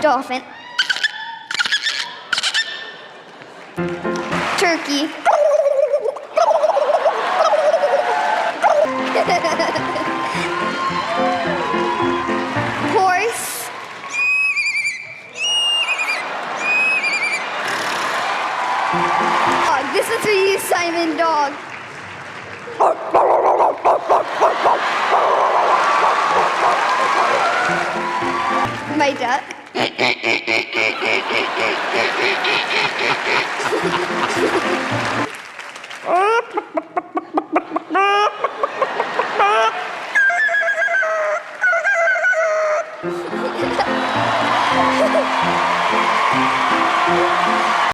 Dolphin. Turkey. Horse. Dog. This is for you, Simon Dog. My duck.